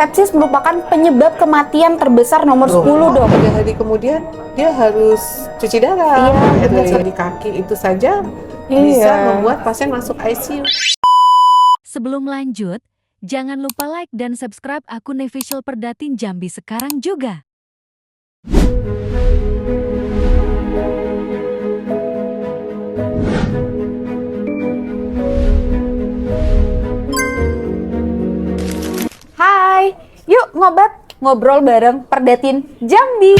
Sepsis merupakan penyebab kematian terbesar nomor 10, Dok. 3 hari kemudian dia harus cuci darah. Iya, betul. Di kaki itu saja Iya. bisa membuat pasien masuk ICU. Sebelum lanjut, jangan lupa like dan subscribe akun Nevisual Perdatin Jambi sekarang juga. Hai, yuk ngobrol bareng Perdatin Jambi.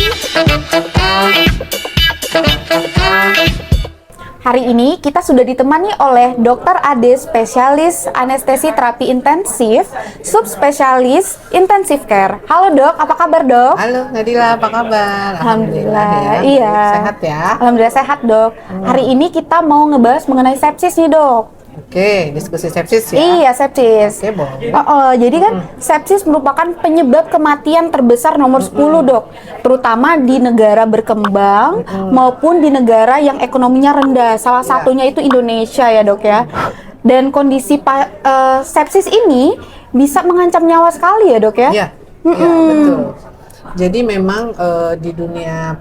Hari ini kita sudah ditemani oleh Dr. Ade, spesialis anestesi terapi intensif, subspesialis intensif care. Halo Dok, apa kabar Dok? Halo Nadila, apa kabar? Alhamdulillah, ya. iya. Sehat ya? Alhamdulillah sehat Dok. Hari ini kita mau ngebahas mengenai sepsis nih Dok. Oke, diskusi sepsis ya? Iya, sepsis. Oke, boleh. Jadi kan sepsis merupakan penyebab kematian terbesar nomor 10, Dok. Terutama di negara berkembang maupun di negara yang ekonominya rendah. Salah satunya itu Indonesia ya, Dok ya. Dan kondisi sepsis ini bisa mengancam nyawa sekali ya, Dok ya? Iya, iya, betul. Jadi memang di dunia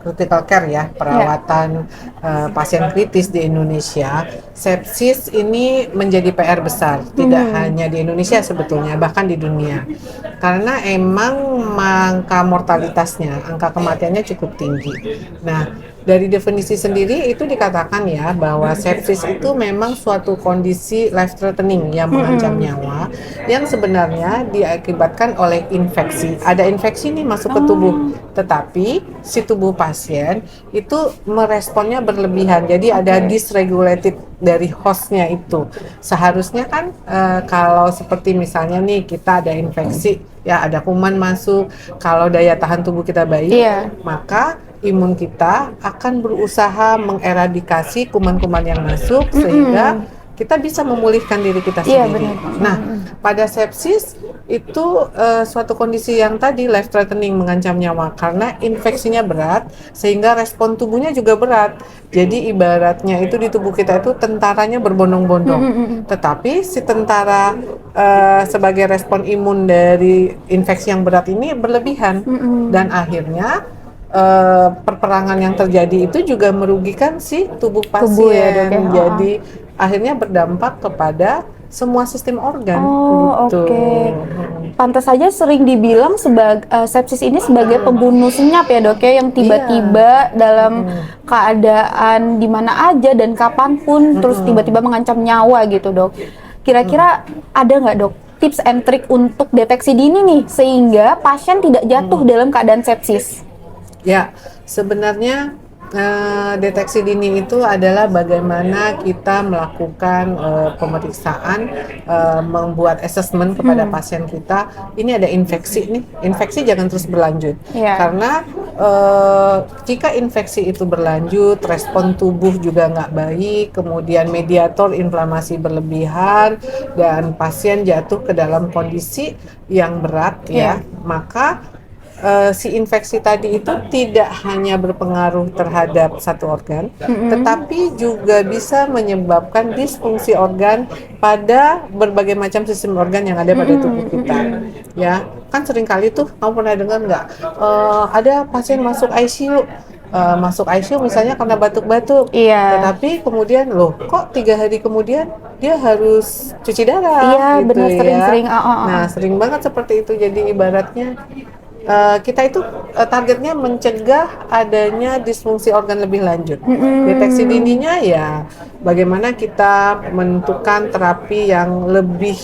critical care ya, perawatan pasien kritis di Indonesia, sepsis ini menjadi PR besar. Tidak hanya di Indonesia sebetulnya, bahkan di dunia. Karena emang angka mortalitasnya, angka kematiannya cukup tinggi. Nah, dari definisi sendiri itu dikatakan ya bahwa sepsis itu memang suatu kondisi life threatening yang mengancam nyawa yang sebenarnya diakibatkan oleh infeksi. Ada infeksi nih masuk ke tubuh, tetapi si tubuh pasien itu meresponnya berlebihan. Jadi ada dysregulated dari hostnya itu. Seharusnya kan kalau seperti misalnya nih kita ada infeksi, ya ada kuman masuk, kalau daya tahan tubuh kita baik, maka imun kita akan berusaha mengeradikasi kuman-kuman yang masuk sehingga kita bisa memulihkan diri kita sendiri. Nah, pada sepsis itu suatu kondisi yang tadi life threatening, mengancam nyawa karena infeksinya berat sehingga respon tubuhnya juga berat. Jadi ibaratnya itu di tubuh kita itu tentaranya berbondong-bondong. Tetapi si tentara sebagai respon imun dari infeksi yang berat ini berlebihan dan akhirnya perperangan yang terjadi itu juga merugikan si tubuh pasien. Jadi akhirnya berdampak kepada semua sistem organ. Oke. Pantas saja sering dibilang sepsis ini sebagai pembunuh senyap ya Dok ya, yang tiba-tiba dalam keadaan di mana aja dan kapanpun terus tiba-tiba mengancam nyawa gitu Dok. Kira-kira ada nggak Dok tips and trick untuk deteksi dini nih sehingga pasien tidak jatuh dalam keadaan sepsis? Ya, sebenarnya deteksi dini itu adalah bagaimana kita melakukan pemeriksaan, membuat assessment kepada pasien kita. Ini ada infeksi nih, infeksi jangan terus berlanjut. Karena jika infeksi itu berlanjut, respon tubuh juga nggak baik, kemudian mediator inflamasi berlebihan, dan pasien jatuh ke dalam kondisi yang berat ya, maka si infeksi tadi itu tidak hanya berpengaruh terhadap satu organ, tetapi juga bisa menyebabkan disfungsi organ pada berbagai macam sistem organ yang ada pada tubuh kita. Ya, kan seringkali tuh kamu pernah dengar nggak? Ada pasien masuk ICU. Masuk ICU misalnya karena batuk-batuk, tetapi kemudian loh kok 3 hari kemudian dia harus cuci darah, gitu sering-sering. Nah, sering banget seperti itu. Jadi ibaratnya kita itu targetnya mencegah adanya disfungsi organ lebih lanjut. Deteksi dininya ya bagaimana kita menentukan terapi yang lebih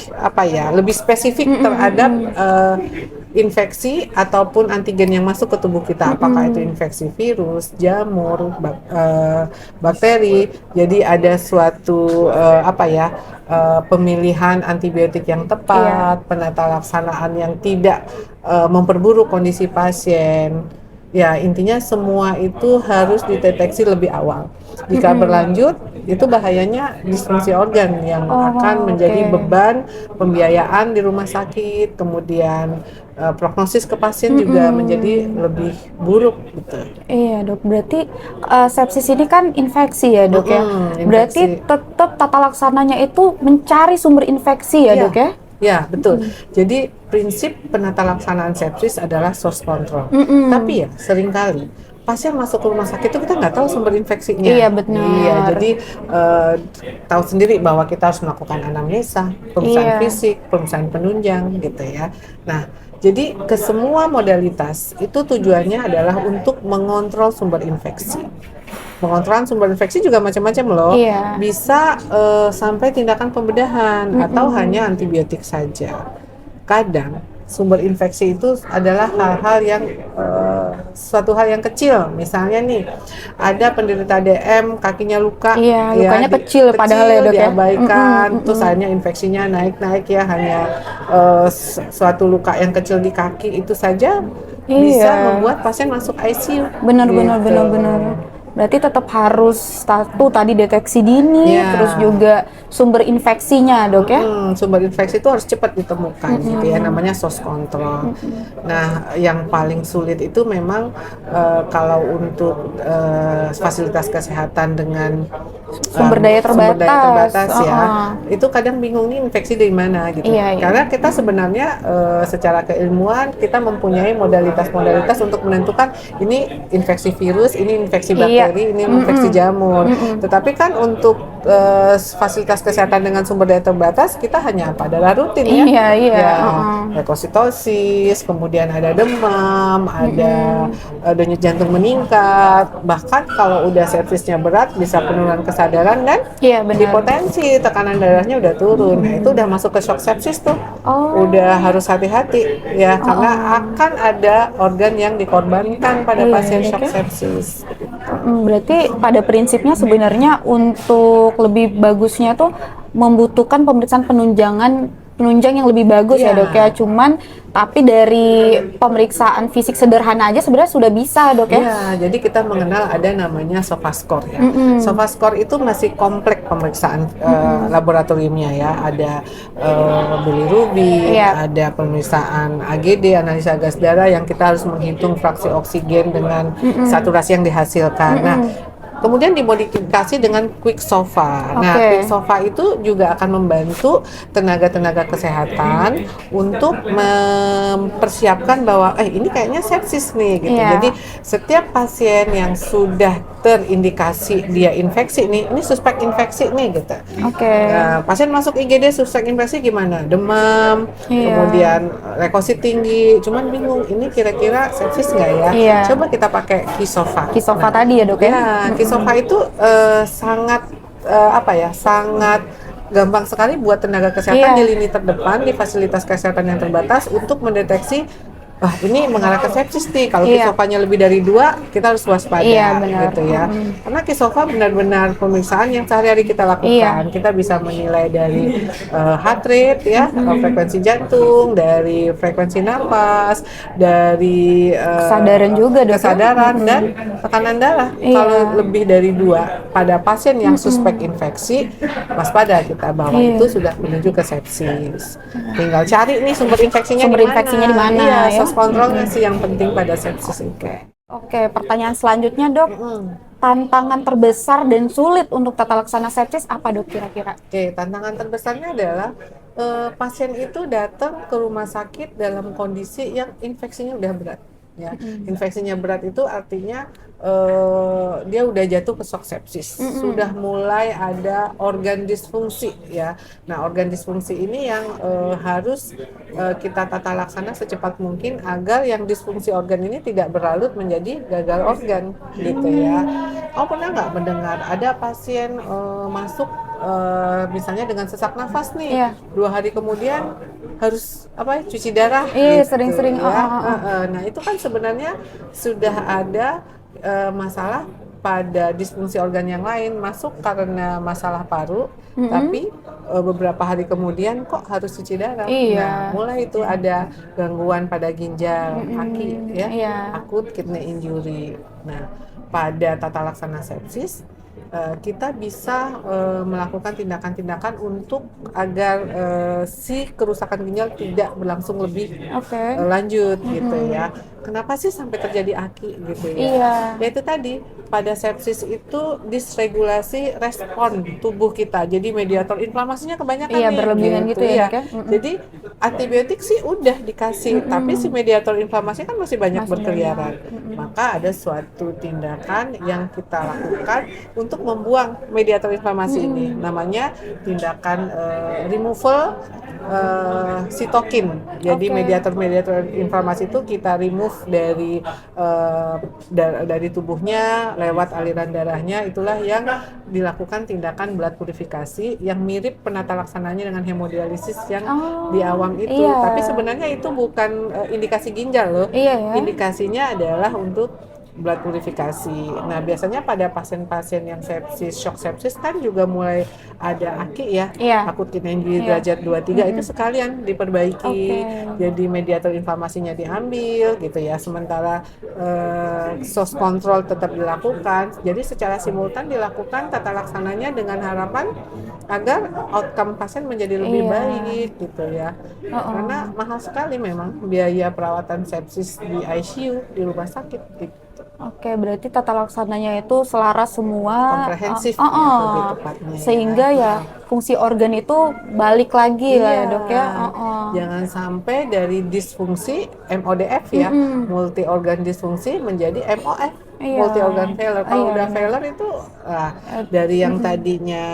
lebih spesifik terhadap infeksi ataupun antigen yang masuk ke tubuh kita. Apakah itu infeksi virus, jamur, bakteri. Jadi ada suatu pemilihan antibiotik yang tepat, penata laksanaan yang tidak memperburuk kondisi pasien. Ya, intinya semua itu harus dideteksi lebih awal. Jika berlanjut, itu bahayanya disfungsi organ yang akan menjadi beban pembiayaan di rumah sakit, kemudian prognosis ke pasien juga menjadi lebih buruk gitu. Iya Dok, berarti sepsis ini kan infeksi ya Dok ya. Berarti tetap tata laksananya itu mencari sumber infeksi ya Dok ya? Ya, betul. Jadi prinsip penata laksanaan sepsis adalah source control. Tapi ya seringkali pasien masuk ke rumah sakit itu kita nggak tahu sumber infeksinya. Iya, benar. Iya, jadi tahu sendiri bahwa kita harus melakukan anamnesa, pemeriksaan Iya. fisik, pemeriksaan penunjang, gitu ya. Nah, jadi ke semua modalitas itu tujuannya adalah untuk mengontrol sumber infeksi. Pengontrolan sumber infeksi juga macam-macam loh. Iya. Bisa sampai tindakan pembedahan atau hanya antibiotik saja. Kadang sumber infeksi itu adalah hal-hal yang suatu hal yang kecil. Misalnya nih, ada penderita DM kakinya luka, Iya, lukanya kecil padahal ya, Dok, ya. diabaikan, terus hanya infeksinya naik-naik ya, hanya suatu luka yang kecil di kaki itu saja bisa Iya. membuat pasien masuk ICU. Benar. Gitu. Berarti tetap harus satu tadi deteksi dini, Iya. terus juga sumber infeksinya, Dok ya. Sumber infeksi itu harus cepat ditemukan gitu ya, namanya source control. Nah, yang paling sulit itu memang kalau untuk fasilitas kesehatan dengan Sumber daya terbatas. ya, itu kadang bingung nih infeksi dari mana gitu. Iya. Karena kita sebenarnya secara keilmuan kita mempunyai modalitas-modalitas untuk menentukan ini infeksi virus, ini infeksi bakteri, ini infeksi jamur. Tetapi kan untuk fasilitas kesehatan dengan sumber daya terbatas kita hanya apa? Darah rutin ya. Iya. Ya, lekositosis, kemudian ada demam, ada denyut jantung meningkat, bahkan kalau udah sepsisnya berat bisa penurunan kesadaran dan Iya, benar. hipotensi, tekanan darahnya udah turun. Nah, itu udah masuk ke shock sepsis tuh. Udah harus hati-hati ya, karena akan ada organ yang dikorbankan pada pasien shock sepsis. Berarti pada prinsipnya sebenarnya untuk lebih bagusnya tuh membutuhkan pemeriksaan penunjang yang lebih bagus ya, Iya. Dok ya. Cuman tapi dari pemeriksaan fisik sederhana aja sebenarnya sudah bisa, Dok ya. Iya, jadi kita mengenal ada namanya SOFA-score ya. SOFA-score itu masih kompleks pemeriksaan laboratoriumnya ya. Ada bilirubin, Iya. ada pemeriksaan AGD, analisa gas darah yang kita harus menghitung fraksi oksigen dengan saturasi yang dihasilkan. Nah, kemudian dimodifikasi dengan Quick SOFA. Nah, Oke. Quick SOFA itu juga akan membantu tenaga-tenaga kesehatan untuk mempersiapkan bahwa ini kayaknya sepsis nih gitu. Iya. Jadi setiap pasien yang sudah terindikasi dia infeksi nih, ini suspek infeksi nih gitu. Oke. Nah, pasien masuk IGD suspek infeksi gimana? Demam, Iya. kemudian leukosit tinggi, cuman bingung ini kira-kira sepsis nggak ya? Iya. Coba kita pakai KISOFA. Kisofa tadi ya, Dok ya. Ya, KISOFA itu sangat sangat gampang sekali buat tenaga kesehatan Iya. di lini terdepan di fasilitas kesehatan yang terbatas untuk mendeteksi ini mengarah ke sepsis nih. Kalau Iya. KISOFA-nya lebih dari 2, kita harus waspada Iya, benar. gitu ya. Karena KISOFA benar-benar pemeriksaan yang sehari-hari kita lakukan. Iya. Kita bisa menilai dari heart rate ya, frekuensi jantung, dari frekuensi napas, dari Kesadaran juga, Dok ya. kesadaran dan tekanan darah. Iya. Kalau lebih dari 2 pada pasien yang suspek infeksi, waspada kita bahwa Iya. itu sudah menuju ke sepsis. Tinggal cari nih sumber infeksinya Sumber infeksinya di mana, Iya, ya. source controlnya sih yang penting pada sepsis itu. Oke, pertanyaan selanjutnya, Dok. Tantangan terbesar dan sulit untuk tata laksana sepsis apa, Dok, kira-kira? Oke, tantangan terbesarnya adalah pasien itu datang ke rumah sakit dalam kondisi yang infeksinya udah berat. Ya, infeksinya berat itu artinya dia udah jatuh ke shock sepsis, sudah mulai ada organ disfungsi ya. Nah, organ disfungsi ini yang harus kita tata laksana secepat mungkin agar yang disfungsi organ ini tidak berlarut menjadi gagal organ gitu ya. Pernah nggak mendengar ada pasien masuk misalnya dengan sesak nafas nih, Iya. 2 hari kemudian harus cuci darah Iya, gitu, sering-sering. ya. Nah, itu kan sebenarnya sudah ada masalah pada disfungsi organ yang lain masuk karena masalah paru, tapi beberapa hari kemudian kok harus cuci darah. Iya. Nah, mulai itu ada gangguan pada ginjal kaki ya, Iya. akut kidney injury. Nah, pada tata laksana sepsis kita bisa melakukan tindakan-tindakan untuk agar si kerusakan ginjal tidak berlangsung lebih Oke. lanjut gitu ya. kenapa sih sampai terjadi AKI gitu ya? Iya. Ya itu tadi, pada sepsis itu disregulasi respon tubuh kita. Jadi mediator inflamasinya kebanyakan Iya, nih. berlebihan gitu ya, Iya. Dok ya? Jadi antibiotik sih udah dikasih, tapi si mediator inflamasi kan masih banyak Masih berkeliaran. Maka ada suatu tindakan yang kita lakukan untuk membuang mediator inflamasi ini. Namanya tindakan removal sitokin. Jadi Oke. mediator inflamasi itu kita remove dari dari tubuhnya lewat aliran darahnya. Itulah yang dilakukan tindakan blood purifikasi yang mirip penata laksananya dengan hemodialisis yang di awam itu. iya. Tapi sebenarnya itu bukan indikasi ginjal loh. Iya ya. Indikasinya adalah untuk blood purifikasi. Nah, biasanya pada pasien-pasien yang sepsis, shock sepsis kan juga mulai ada AKI ya, Iya. akut kidney injury derajat 2-3 itu sekalian diperbaiki. Oke. Jadi mediator inflamasinya diambil gitu ya. Sementara source control tetap dilakukan. Jadi secara simultan dilakukan tata laksananya dengan harapan agar outcome pasien menjadi lebih Iya. baik gitu ya. Karena mahal sekali memang biaya perawatan sepsis di ICU di rumah sakit gitu. Oke, berarti tata laksananya itu selaras semua, Komprehensif lebih tepatnya ya. sehingga ya fungsi organ itu balik lagi lah ya dok ya. Jangan sampai dari disfungsi MODF ya, multi organ disfungsi menjadi MOF, Iya. multi organ failure. Kalau Iya, udah benar. failure itu dari yang tadinya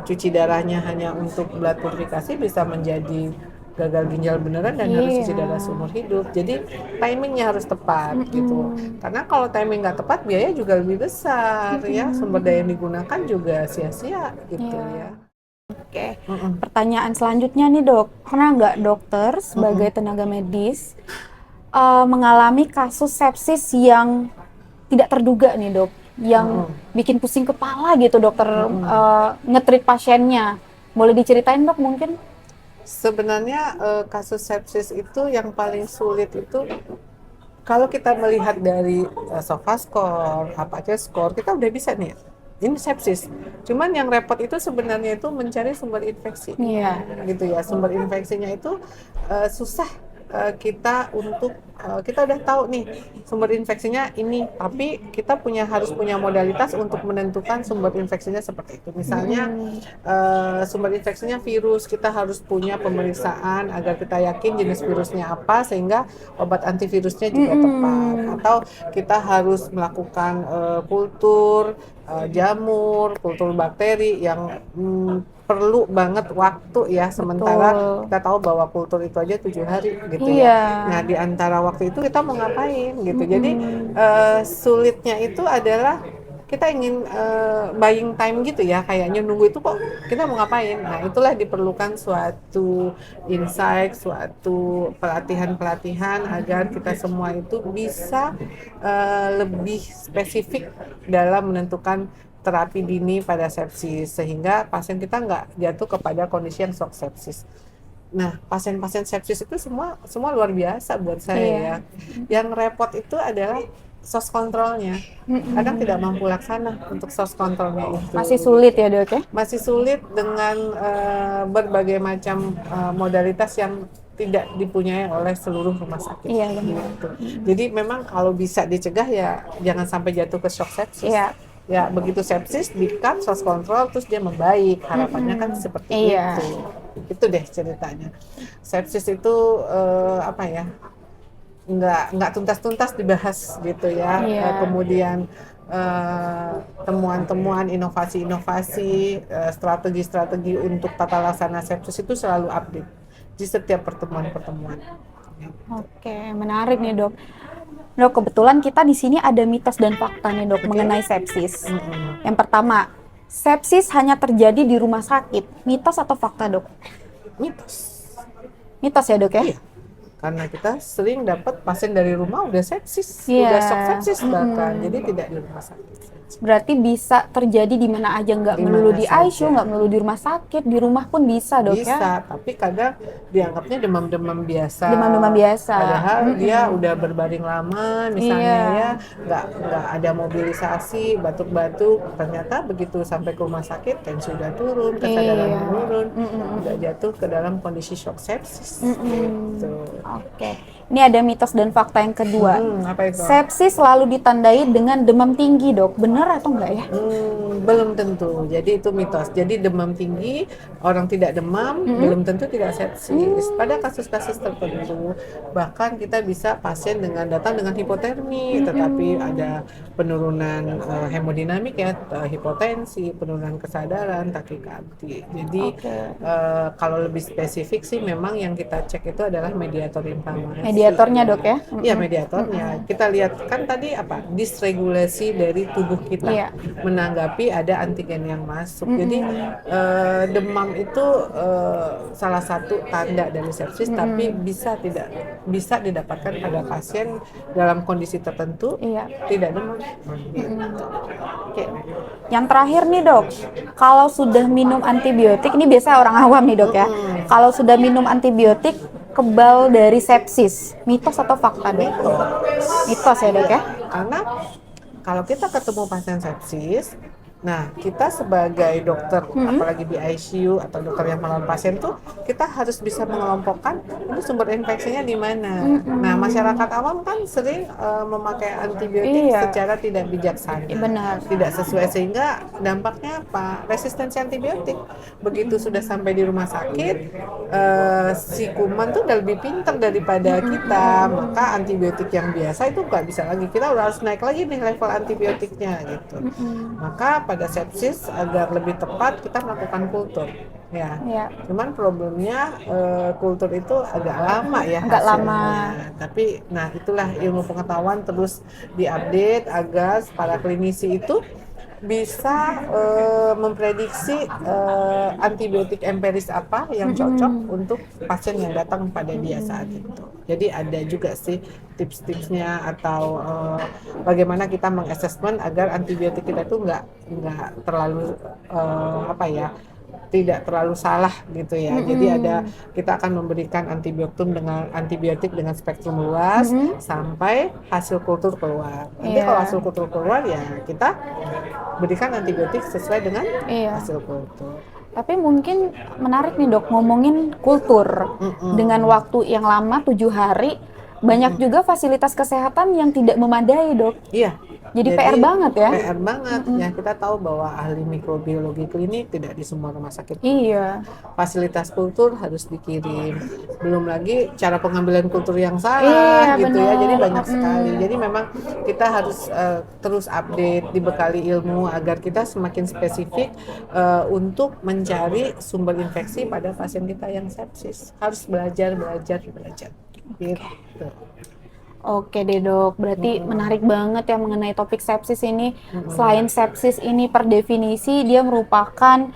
cuci darahnya hanya untuk blood purifikasi bisa menjadi gagal ginjal beneran dan harus cuci darah seumur hidup. Jadi timingnya harus tepat gitu. Karena kalau timing nggak tepat biaya juga lebih besar ya, sumber daya yang digunakan juga sia-sia gitu ya. Oke, pertanyaan selanjutnya nih dok, pernah nggak dokter sebagai tenaga medis mengalami kasus sepsis yang tidak terduga nih dok, yang bikin pusing kepala gitu dokter nge-treat pasiennya, boleh diceritain dok mungkin? Sebenarnya kasus sepsis itu yang paling sulit itu kalau kita melihat dari SOFA-score, apa aja score, kita udah bisa nih. Ini sepsis. Cuman yang repot itu sebenarnya itu mencari sumber infeksinya, gitu ya. Sumber infeksinya itu susah kita untuk kita udah tahu nih sumber infeksinya ini, tapi kita harus punya modalitas untuk menentukan sumber infeksinya seperti itu. Misalnya sumber infeksinya virus, kita harus punya pemeriksaan agar kita yakin jenis virusnya apa sehingga obat antivirusnya juga tepat. Atau kita harus melakukan kultur jamur, kultur bakteri yang perlu banget waktu ya, sementara kita tahu bahwa kultur itu aja 7 hari gitu ya. Nah, di antara waktu itu kita mau ngapain gitu. Jadi sulitnya itu adalah kita ingin buying time gitu ya, kayaknya nunggu itu kok kita mau ngapain. Nah, itulah diperlukan suatu insight, suatu pelatihan-pelatihan agar kita semua itu bisa lebih spesifik dalam menentukan terapi dini pada sepsis, sehingga pasien kita nggak jatuh kepada kondisi yang shock sepsis. Nah, pasien-pasien sepsis itu semua luar biasa buat saya ya. Yang repot itu adalah source controlnya. Kadang tidak mampu laksana untuk source controlnya itu. Masih sulit ya dok ya? Masih sulit dengan berbagai macam modalitas yang tidak dipunyai oleh seluruh rumah sakit. Iya benar. Gitu. Jadi memang kalau bisa dicegah ya jangan sampai jatuh ke shock sepsis. Iya. Ya begitu sepsis di-cut source control terus dia membaik, harapannya kan seperti itu deh ceritanya. Sepsis itu apa ya, nggak tuntas-tuntas dibahas gitu ya. Kemudian temuan-temuan, inovasi-inovasi, strategi-strategi untuk tata laksana sepsis itu selalu update di setiap pertemuan-pertemuan. Oke, menarik nih dok. Dok, kebetulan kita di sini ada mitos dan fakta nih dok mengenai sepsis. Yang pertama, sepsis hanya terjadi di rumah sakit. Mitos atau fakta dok? Mitos. Mitos ya dok ya? Iya. Karena kita sering dapat pasien dari rumah udah sepsis, udah shock sepsis bahkan, jadi tidak di rumah sakit. Berarti bisa terjadi di mana aja, nggak melulu di ICU, nggak melulu di rumah sakit, di rumah pun bisa dok ya? Bisa, tapi kadang dianggapnya demam-demam biasa. Demam-demam biasa. Padahal dia udah berbaring lama, misalnya ya, nggak ada mobilisasi, batuk-batuk. Ternyata begitu sampai ke rumah sakit, tensi udah turun, kesadaran menurun, udah jatuh ke dalam kondisi shock sepsis. Gitu. Oke, Ini ada mitos dan fakta yang kedua. Apa itu? Sepsis selalu ditandai dengan demam tinggi, Dok. Benar atau enggak ya? Belum tentu. Jadi itu mitos. Jadi demam tinggi, orang tidak demam, belum tentu tidak sepsis. Pada kasus-kasus tertentu, bahkan kita bisa pasien datang dengan hipotermi, tetapi ada penurunan hemodinamik ya, hipotensi, penurunan kesadaran, takikardi. Jadi kalau lebih spesifik sih memang yang kita cek itu adalah mediator inflamasi. Mediatornya, Dok ya? Iya, mediatornya. Kita lihat kan tadi apa? Disregulasi dari tubuh kita menanggapi ada antigen yang masuk. Jadi demam itu salah satu tanda dari sepsis, tapi bisa didapatkan pada pasien dalam kondisi tertentu tidak demam. Oke. Yang terakhir nih, Dok, kalau sudah minum antibiotik, ini biasa orang awam nih, Dok ya. Kalau sudah minum antibiotik kebal dari sepsis, mitos atau fakta, Dok? Mitos ya, Dok ya? Karena kalau kita ketemu pasien sepsis, nah kita sebagai dokter, apalagi di ICU atau dokter yang merawat pasien tuh, kita harus bisa mengelompokkan ini sumber infeksinya di mana. Nah, masyarakat awam kan sering memakai antibiotik secara tidak bijaksana, tidak sesuai, sehingga dampaknya apa? Resistensi antibiotik. Begitu sudah sampai di rumah sakit, si kuman tuh udah lebih pintar daripada kita, maka antibiotik yang biasa itu nggak bisa lagi. Kita udah harus naik lagi nih level antibiotiknya gitu. Maka pada sepsis agar lebih tepat kita melakukan kultur ya. Cuman problemnya kultur itu agak lama ya hasilnya. Tapi nah itulah ilmu pengetahuan terus diupdate agar para klinisi itu bisa memprediksi antibiotik empiris apa yang cocok untuk pasien yang datang pada dia saat itu. Jadi ada juga sih tips-tipsnya atau bagaimana kita mengassessment agar antibiotik kita tuh nggak terlalu tidak terlalu salah gitu ya. Jadi kita akan memberikan antibiotik dengan spektrum luas sampai hasil kultur keluar. Nanti kalau hasil kultur keluar ya kita berikan antibiotik sesuai dengan hasil kultur. Tapi mungkin menarik nih, Dok, ngomongin kultur dengan waktu yang lama 7 hari. Banyak juga fasilitas kesehatan yang tidak memadai, Dok. Iya. Jadi PR banget ya. PR banget. Ya, kita tahu bahwa ahli mikrobiologi klinik tidak di semua rumah sakit. Fasilitas kultur harus dikirim. Belum lagi cara pengambilan kultur yang salah gitu ya. Jadi banyak sekali. Jadi memang kita harus terus update, dibekali ilmu agar kita semakin spesifik untuk mencari sumber infeksi pada pasien kita yang sepsis. Harus belajar. Gitu. Oke deh, Dok, berarti menarik banget ya mengenai topik sepsis ini. Selain sepsis ini per definisi dia merupakan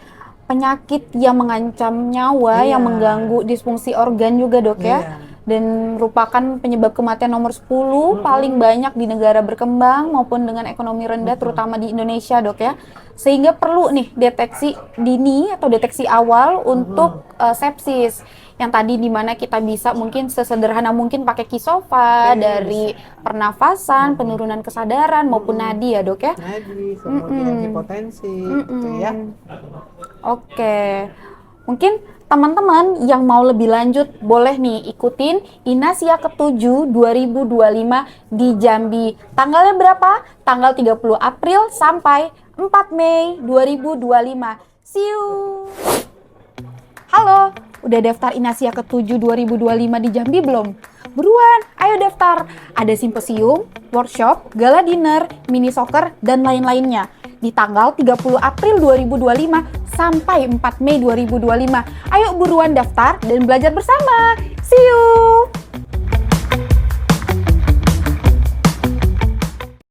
penyakit yang mengancam nyawa, yang mengganggu disfungsi organ juga, Dok ya. Dan merupakan penyebab kematian nomor 10 paling banyak di negara berkembang maupun dengan ekonomi rendah, terutama di Indonesia, Dok ya. Sehingga perlu nih deteksi dini atau deteksi awal untuk sepsis. Yang tadi dimana kita bisa mungkin sesederhana mungkin pakai Kisofa dari pernafasan, penurunan kesadaran maupun nadi ya, Dok ya. Nadi, kemudian hipotensi gitu ya. Oke. Mungkin teman-teman yang mau lebih lanjut boleh nih ikutin Inasia ke-7 2025 di Jambi. Tanggalnya berapa? Tanggal 30 April sampai 4 Mei 2025. See you. Halo, udah daftar Inasia ke-7 2025 di Jambi belum? Buruan, ayo daftar. Ada simposium, workshop, gala dinner, mini soccer, dan lain-lainnya. Di tanggal 30 April 2025 sampai 4 Mei 2025. Ayo buruan daftar dan belajar bersama. See you!